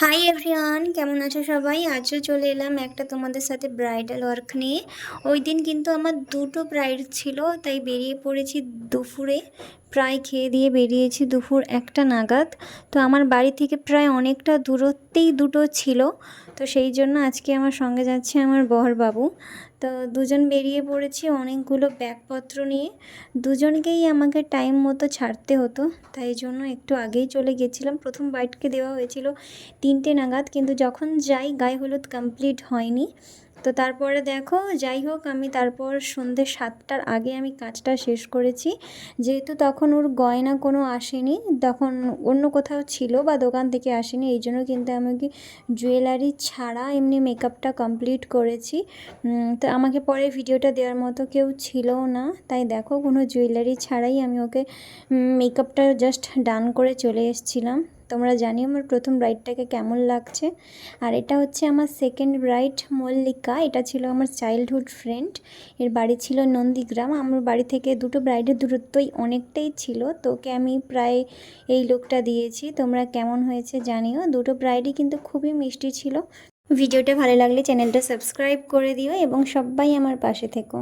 Hi everyone, কেমন আছো সবাই? আজও চলে এলাম একটা তোমাদের সাথে ব্রাইডাল ওয়ার্ক নিয়ে। ওই দিন কিন্তু আমার দুটো ব্রাইড ছিল, তাই বেরিয়ে পড়েছি দুপুরে। প্রায় খেয়ে দিয়ে বেরিয়েছি দুপুর 1টা নাগাদ। তো আমার বাড়ি থেকে প্রায় অনেকটা দূরত্বেই দুটো ছিল, তো সেই জন্য আজকে আমার সঙ্গে যাচ্ছে আমার বরবাবু। তো দুজন বেরিয়ে পড়েছি অনেকগুলো ব্যাগপত্র নিয়ে। দুজনকেই আমাকে টাইম মতো ছাড়তে হতো, তাই জন্য একটু আগেই চলে গেছিলাম। প্রথম বাইটকে দেওয়া হয়েছিল 3টে নাগাদ, কিন্তু যখন যাই গায়ে হলুদ কমপ্লিট হয়নি। তো তারপরে দেখো, যাই হোক, আমি তারপর সন্ধ্যে 7টার আগে আমি কাজটা শেষ করেছি। যেহেতু তখন ওর গয়না কোনো আসেনি, তখন অন্য কোথাও ছিল বা দোকান থেকে আসেনি, এই জন্য কিন্তু আমি জুয়েলারি ছাড়া এমনি মেকআপটা কমপ্লিট করেছি। তো আমাকে পরে ভিডিওটা দেওয়ার মতো কেউ ছিলও না, তাই দেখো কোনো জুয়েলারি ছাড়াই আমি ওকে মেকআপটা জাস্ট ডান করে চলে এসেছিলাম। তোমরা জানিও আমার প্রথম ব্রাইডটাকে কেমন লাগছে। আর এটা হচ্ছে আমার সেকেন্ড ব্রাইড মল্লিকা। এটা ছিল আমার চাইল্ডহুড ফ্রেন্ড, এর বাড়ি ছিল নন্দীগ্রাম। আমার বাড়ি থেকে দুটো ব্রাইডের দূরত্বই অনেকটাই ছিল, তো ওকে আমি প্রায় এই লুকটা দিয়েছি। তোমরা কেমন হয়েছে জানিও। দুটো ব্রাইডই কিন্তু খুবই মিষ্টি ছিল। ভিডিওটা ভালো লাগলে চ্যানেলটা সাবস্ক্রাইব করে দিও এবং সবাই আমার পাশে থেকো।